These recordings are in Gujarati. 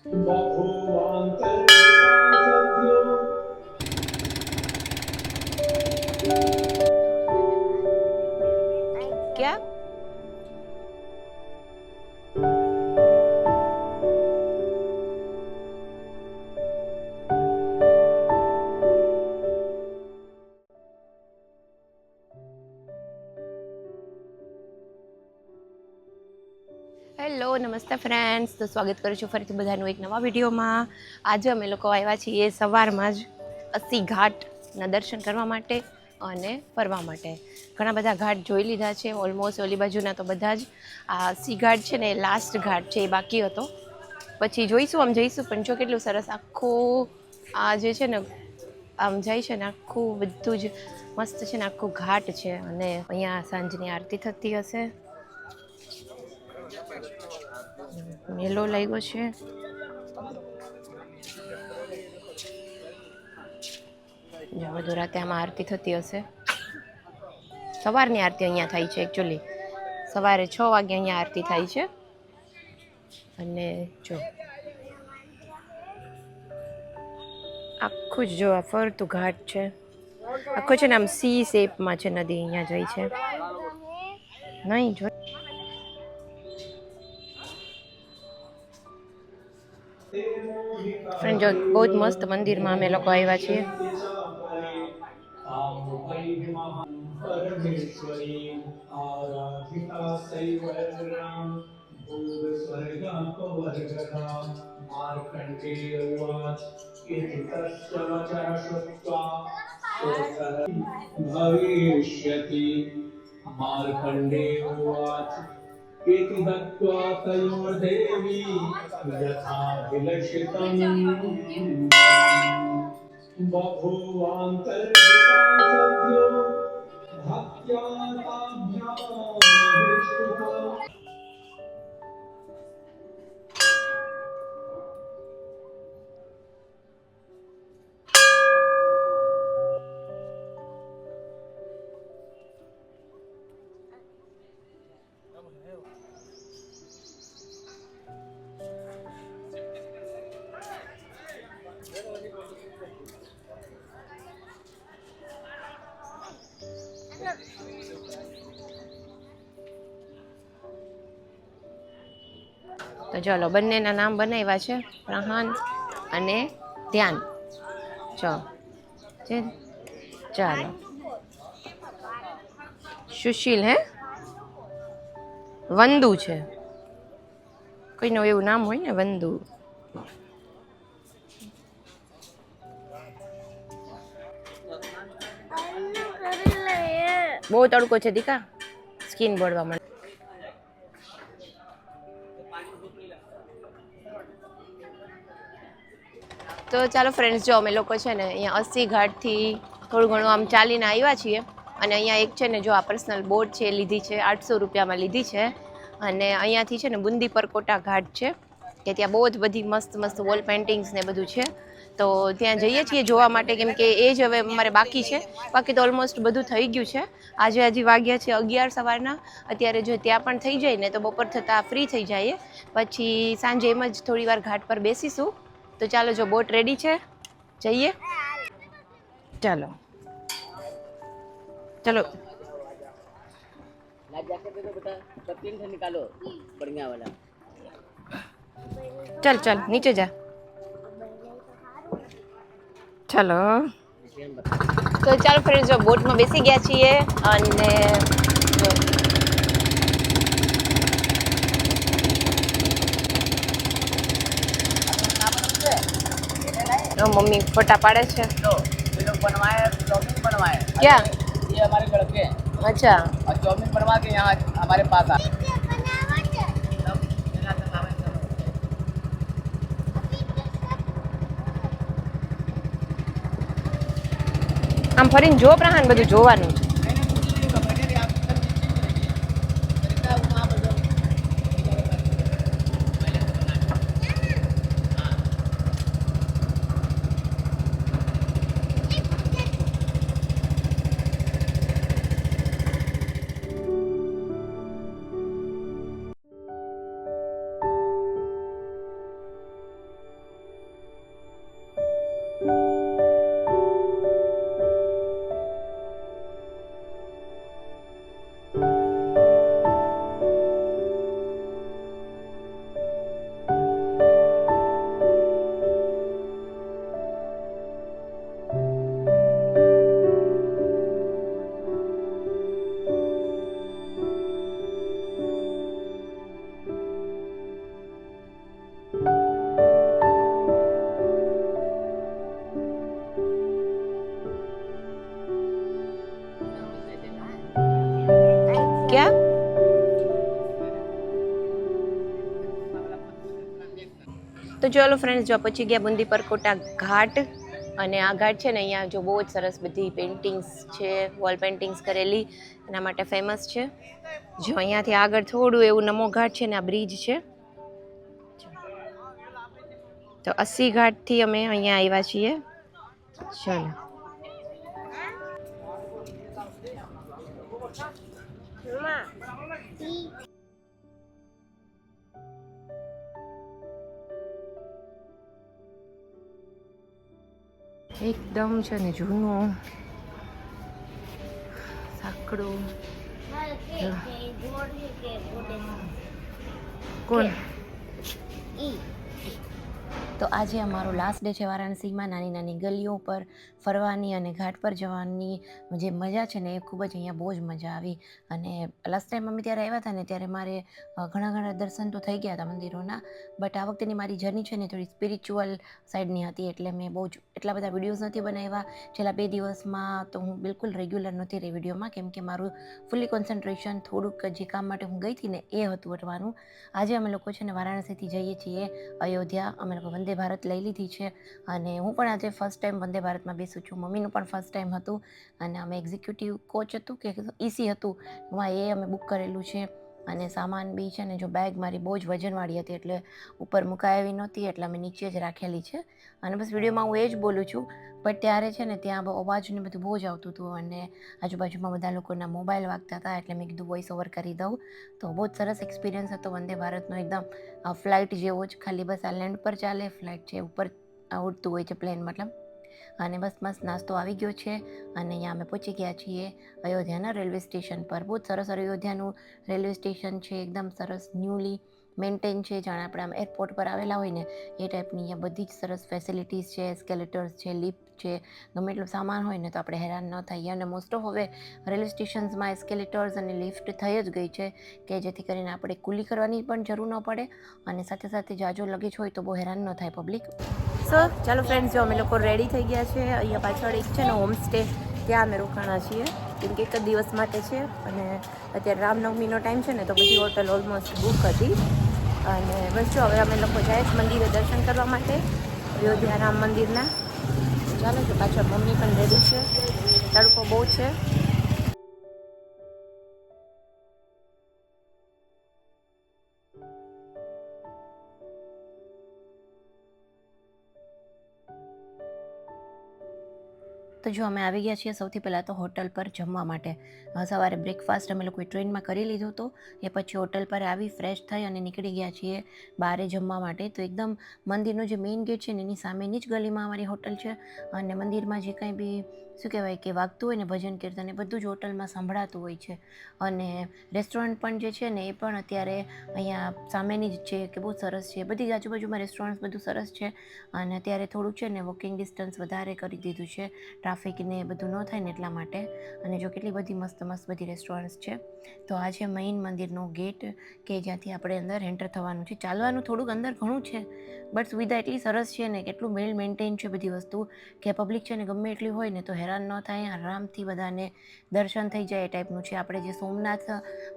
क्या હેલો નમસ્તે ફ્રેન્ડ્સ, તો સ્વાગત કરું છું ફરીથી બધાનું એક નવા વિડીયોમાં. આજે અમે લોકો આવ્યા છીએ સવારમાં જ 80 ઘાટના દર્શન કરવા માટે અને ફરવા માટે. ઘણા બધા ઘાટ જોઈ લીધા છે ઓલમોસ્ટ. ઓલી બાજુના તો બધા જ. આ 80 ઘાટ છે ને, લાસ્ટ ઘાટ છે, એ બાકી હતો. પછી જોઈશું, આમ જઈશું. પણ જો કેટલું સરસ આખું આ જે છે ને, આમ જાય છે ને, આખું બધું જ મસ્ત છે ને, આખું ઘાટ છે. અને અહીંયા સાંજની આરતી થતી હશે. મેલો લાગ્યો છે. બધું રાતે આમાં આરતી થતી હશે. સવારની આરતી અહીંયા થાય છે. એકચ્યુઅલી સવારે 6 વાગે અહીંયા આરતી થાય છે. અને જો આખું જ જો આ ફરતું ઘાટ છે. આખું છે ને આમ સી શેપમાં છે. નદી અહીંયા જાય છે. નહીં જો ફ્રેન્ડ, જો બહુ જ મસ્ત મંદિરમાં અમે લોકો આવ્યા છીએ. इति दत्त्वा तयोर्देवी यथाभिलषितम् बभूवान्तर्हितां सद्यो भक्त्या ताभ्याम्। તો ચાલો, બંનેના નામ બનાવ્યા છે, પ્રહાન અને ધ્યાન. ચાલો. સુશીલ હે, વંદુ છે. કોઈનું એવું નામ હોય ને, વંદુ. બહુ તડકો છે દીકા, સ્કિન બળવા માંડે. તો ચાલો ફ્રેન્ડ્સ, જો અમે લોકો છે ને અહીંયા 80 ઘાટથી થોડું ઘણું આમ ચાલીને આવ્યા છીએ. અને અહીંયા એક છે ને, જો આ પર્સનલ બોટ છે, લીધી છે 800 રૂપિયામાં લીધી છે. અને અહીંયાથી છે ને બુંદી પરકોટા ઘાટ છે, કે ત્યાં બહુ જ બધી મસ્ત મસ્ત વોલ પેઇન્ટિંગ્સ ને બધું છે. તો ત્યાં જઈએ છીએ જોવા માટે, કેમ કે એ જ હવે અમારે બાકી છે. બાકી તો ઓલમોસ્ટ બધું થઈ ગયું છે. આજે હજી વાગ્યા છે 11 સવારના. અત્યારે જો ત્યાં પણ થઈ જાય ને, તો બપોર થતાં ફ્રી થઈ જાય. પછી સાંજે એમ જ થોડી વાર ઘાટ પર બેસીશું. તો ચાલો, જો બોટ રેડી છે, જઈએ. ચાલો चलो चल चल नीचे जा. चलो તો ચાલો ફ્રેન્ડ, જો બોટમાં બેસી ગયા છીએ. અને मम्मी फोटा पाड़े छे. बनवाए चाउमीन बनवाए क्या ये हमारे लड़के। अच्छा, और चाउमीन बनवा के यहाँ हमारे पास आ આમ ફરીને જો પ્રહાન, બધું જોવાનું છે. તો ચાલો ફ્રેન્ડ્સ, જો પહોંચી ગયા બુંદી પરકોટા ઘાટ. અને આ ઘાટ છે ને અહીંયા જો બહુ જ સરસ બધી પેઇન્ટિંગ્સ છે, વોલ પેઇન્ટિંગ્સ કરેલી, એના માટે ફેમસ છે. જો અહીંયાથી આગળ થોડું એવું નમો ઘાટ છે ને આ બ્રિજ છે. તો 80 ઘાટથી અમે અહીંયા આવ્યા છીએ. ચાલો એકદમ છે ને જૂનું સાંકડું. કોણ? તો આજે અમારો લાસ્ટ ડે છે વારાણસીમાં. નાની નાની ગલીઓ પર ફરવાની અને ઘાટ પર જવાની જે મજા છે ને એ ખૂબ જ અહીંયા બહુ જ મજા આવી. અને લાસ્ટ ટાઈમ અમે ત્યારે આવ્યા હતા ને ત્યારે મારે ઘણા દર્શન તો થઈ ગયા હતા મંદિરોના, બટ આ વખતેની મારી જર્ની છે ને થોડી સ્પિરિચ્યુઅલ સાઈડની હતી, એટલે મેં બહુ જ એટલા બધા વિડીયોઝ નથી બનાવ્યા. છેલ્લા 2 દિવસમાં તો હું બિલકુલ રેગ્યુલર નહોતી રહી વિડીયોમાં, કેમ કે મારું ફૂલી કોન્સન્ટ્રેશન થોડુંક જે કામ માટે હું ગઈ હતી ને એ હતું વટવાનું. આજે અમે લોકો છે ને વારાણસીથી જઈએ છીએ અયોધ્યા. અમે લોકો વંદે ભારત લઈ લીધી છે અને હું પણ આજે ફર્સ્ટ ટાઈમ વંદે ભારતમાં બેસું છું. મમ્મીનું પણ ફર્સ્ટ ટાઈમ હતું અને અમે એક્ઝિક્યુટિવ કોચ હતું કે ઈસી હતું એમાં એ અમે બુક કરેલું છે. અને સામાન બી છે ને જો બેગ મારી બહુ જ વજનવાળી હતી એટલે ઉપર મુકાયેલી નહોતી, એટલે અમે નીચે જ રાખેલી છે. અને બસ વિડીયોમાં હું એ જ બોલું છું, બટ ત્યારે છે ને ત્યાં અવાજ ને બધું બહુ જ આવતું હતું અને આજુબાજુમાં બધા લોકોના મોબાઈલ વાગતા હતા, એટલે મેં કીધું વોઇસ ઓવર કરી દઉં. તો બહુ જ સરસ એક્સપિરિયન્સ હતો વંદે ભારતનો, એકદમ ફ્લાઇટ જેવો જ, ખાલી બસ આ લેન્ડ પર ચાલે, ફ્લાઇટ છે ઉપર ઉડતું હોય છે પ્લેન મતલબ. અને બસ મસ્ત નાસ્તો આવી ગયો છે અને અહીંયા અમે પહોંચી ગયા છીએ અયોધ્યાના રેલવે સ્ટેશન પર. બહુ જ સરસ અયોધ્યાનું રેલવે સ્ટેશન છે, એકદમ સરસ ન્યૂલી મેન્ટેન છે, જાણે આપણે આમ એરપોર્ટ પર આવેલા હોય ને એ ટાઈપની અહીંયા બધી જ સરસ ફેસિલિટીઝ છે, એસ્કેલેટર્સ છે, લિફ્ટ છે. ગમે એટલું સામાન હોય ને તો આપણે હેરાન ન થઈએ. અને મોસ્ટ ઓફ હવે રેલવે સ્ટેશન્સમાં એસ્કેલેટર્સ અને લિફ્ટ થઈ જ ગઈ છે કે જેથી કરીને આપણે કુલી કરવાની પણ જરૂર ન પડે અને સાથે સાથે જાજો લગેજ હોય તો બહુ હેરાન ન થાય પબ્લિક. સો ચાલો ફ્રેન્ડ્સ, જો અમે લોકો રેડી થઈ ગયા છે. અહીંયા પાછળ એક છે ને હોમસ્ટે, ત્યાં અમે રોકાણા છીએ કેમ કે 1 દિવસ માટે છે. અને અત્યારે રામનવમીનો ટાઈમ છે ને તો બધી હોટલ ઓલમોસ્ટ બુક હતી. અને બસ જો હવે અમે લોકો જાય જ મંદિરે દર્શન કરવા માટે, અયોધ્યા રામ મંદિરના. ચાલો જો પાછળ મમ્મી પણ રેડી છે, તડકો બહુ છે. તો જો અમે આવી ગયા છીએ સૌથી પહેલાં તો હોટલ પર જમવા માટે. સવારે બ્રેકફાસ્ટ અમે લોકોએ ટ્રેનમાં કરી લીધો હતો, એ પછી હોટલ પર આવી ફ્રેશ થઈ અને નીકળી ગયા છીએ બહારે જમવા માટે. તો એકદમ મંદિરનો જે મેઇન ગેટ છે ને એની સામેની જ ગલીમાં અમારી હોટલ છે. અને મંદિરમાં જે કાંઈ બી શું કહેવાય કે વાગતું હોય ને ભજન કીર્તન એ બધું જ હોટલમાં સંભળાતું હોય છે. અને રેસ્ટોરન્ટ પણ જે છે ને એ પણ અત્યારે અહીંયા સામેની જ છે કે બહુ સરસ છે. બધી જ આજુબાજુમાં રેસ્ટોરન્ટ બધું સરસ છે. અને અત્યારે થોડુંક છે ને વોકિંગ ડિસ્ટન્સ વધારે કરી દીધું છે, ટ્રાફિકને એ બધું ન થાય ને એટલા માટે. અને જો કેટલી બધી મસ્ત બધી રેસ્ટોરન્ટ્સ છે. તો આ છે મેઇન મંદિરનો ગેટ કે જ્યાંથી આપણે અંદર એન્ટર થવાનું છે. ચાલવાનું થોડુંક અંદર ઘણું છે, બટ સુવિધા એટલી સરસ છે ને, કેટલું વેલ મેન્ટેન છે બધી વસ્તુ કે પબ્લિક છે ને ગમે એટલી હોય ને તો હેરાન ન થાય, આરામથી બધાને દર્શન થઈ જાય એ ટાઈપનું છે. આપણે જે સોમનાથ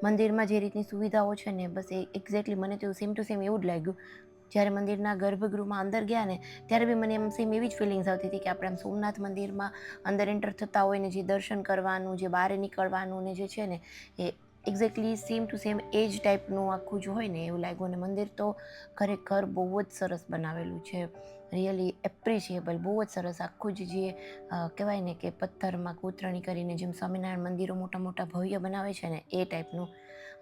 મંદિરમાં જે રીતની સુવિધાઓ છે ને બસ એ એક્ઝેક્ટલી મને તો સેમ ટુ સેમ એવું જ લાગ્યું. જ્યારે મંદિરના ગર્ભગૃહમાં અંદર ગયા ને ત્યારે બી મને એમ સેમ એવી જ ફિલિંગ્સ આવતી હતી કે આપણે આમ સોમનાથ મંદિરમાં અંદર એન્ટર થતા હોય ને જે દર્શન કરવાનું, જે બહાર નીકળવાનું ને જે છે ને એ એક્ઝેક્ટલી સેમ ટુ સેમ એ જ ટાઈપનું આખું જ હોય ને એવું લાગ્યું. અને મંદિર તો ખરેખર બહુ જ સરસ બનાવેલું છે, રિયલી એપ્રિશિએબલ, બહુ જ સરસ. આખું જ જે કહેવાય ને કે પથ્થરમાં કોતરણી કરીને જેમ સ્વામિનારાયણ મંદિરો મોટા ભવ્ય બનાવે છે ને એ ટાઈપનું.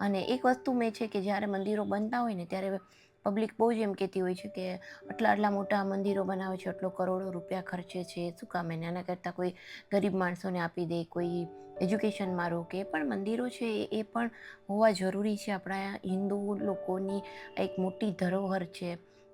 અને એક વસ્તુ મેં છે કે જ્યારે મંદિરો બનતા હોય ને ત્યારે પબ્લિક બહુ જ એમ કહેતી હોય છે કે આટલા મોટા મંદિરો બનાવે છે, આટલો કરોડો રૂપિયા ખર્ચે છે, શું કામ એને આના કરતાં કોઈ ગરીબ માણસોને આપી દે, કોઈ એજ્યુકેશનમાં રોકે. પણ મંદિરો છે એ પણ હોવા જરૂરી છે. આપણા હિન્દુ લોકોની એક મોટી ધરોહર છે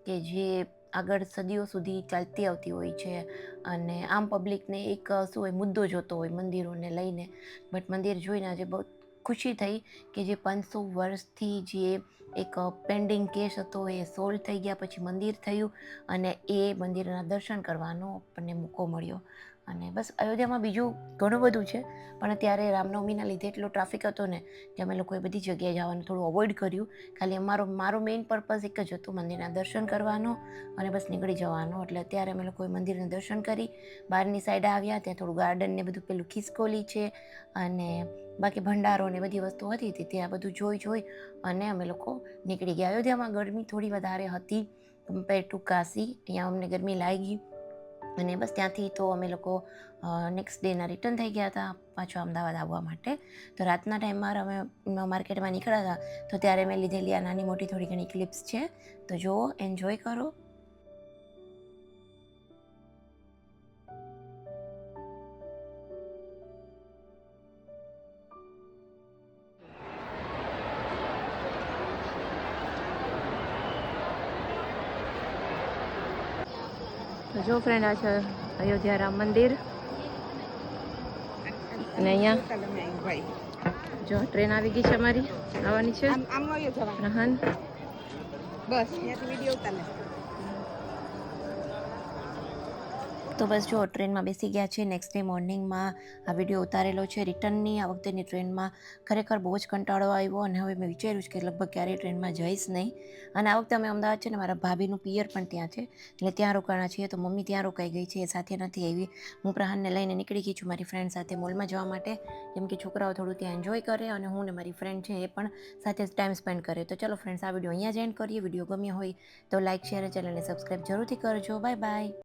કે જે આગળ સદીઓ સુધી ચાલતી આવતી હોય છે. અને આમ પબ્લિકને એક શું હોય મુદ્દો જોતો હોય મંદિરોને લઈને, બટ મંદિર જોઈને આજે બહુ ખુશી થઈ કે જે 500 વર્ષથી જે એક પેન્ડિંગ કેસ હતો એ સોલ્વ થઈ ગયા, પછી મંદિર થયું અને એ મંદિરના દર્શન કરવાનો આપણને મોકો મળ્યો. અને બસ અયોધ્યામાં બીજું ઘણું બધું છે, પણ અત્યારે રામનવમીના લીધે એટલો ટ્રાફિક હતો ને કે અમે લોકોએ બધી જગ્યાએ જવાનું થોડું અવોઇડ કર્યું. ખાલી મારો મેઇન પર્પઝ એક જ હતું, મંદિરના દર્શન કરવાનો અને બસ નીકળી જવાનો. એટલે અત્યારે અમે લોકોએ મંદિરના દર્શન કરી, બહારની સાઈડ આવ્યા, ત્યાં થોડું ગાર્ડન ને બધું પેલું ખિસકોલી છે અને બાકી ભંડારો ને બધી વસ્તુ હતી ત્યાં બધું જોઈ અને અમે લોકો નીકળી ગયા. અયોધ્યામાં ગરમી થોડી વધારે હતી કમ્પેર ટુ કાશી. અહીંયા અમને ગરમી લાગી અને બસ ત્યાંથી તો અમે લોકો નેક્સ્ટ ડેના રિટર્ન થઈ ગયા હતા પાછો અમદાવાદ આવવા માટે. તો રાતના ટાઈમમાં અમે માર્કેટમાં નીકળ્યા હતા તો ત્યારે મેં લીધેલી આ નાની મોટી થોડી ઘણી ક્લિપ્સ છે, તો જુઓ, એન્જોય કરો. તો જો ફ્રેન્ડ, આ છે અયોધ્યા રામ મંદિર અને અહીંયા જો ટ્રેન આવી ગઈ છે, અમારી આવવાની છે. રહન બસ વિડીયો ઉતાર. તો બસ જો ટ્રેનમાં બેસી ગયા છે. નેક્સ્ટ ડે મોર્નિંગમાં આ વિડીયો ઉતારેલો છે રિટર્નની. આ વખતેની ટ્રેનમાં ખરેખર બહુ જ કંટાળો આવ્યો અને હવે મેં વિચાર્યું છે કે લગભગ ક્યારેય ટ્રેનમાં જઈશ નહીં. અને આ વખતે અમે અમદાવાદ છે ને મારા ભાભીનું પિયર પણ ત્યાં છે, એટલે ત્યાં રોકાણા છીએ. તો મમ્મી ત્યાં રોકાઈ ગઈ છે, એ સાથે નથી આવી. હું પ્રહાનને લઈને નીકળી ગઈ છું મારી ફ્રેન્ડ સાથે મોલમાં જવા માટે, કેમ કે છોકરાઓ થોડું ત્યાં એન્જોય કરે અને હું ને મારી ફ્રેન્ડ છે એ પણ સાથે ટાઈમ સ્પેન્ડ કરે. તો ચલો ફ્રેન્ડ્સ, આ વિડીયો અહીંયા જ એન્ડ કરીએ. વિડીયો ગમ્યો હોય તો લાઇક, શેર, ચેનલને સબસ્ક્રાઈબ જરૂરથી કરજો. Bye bye.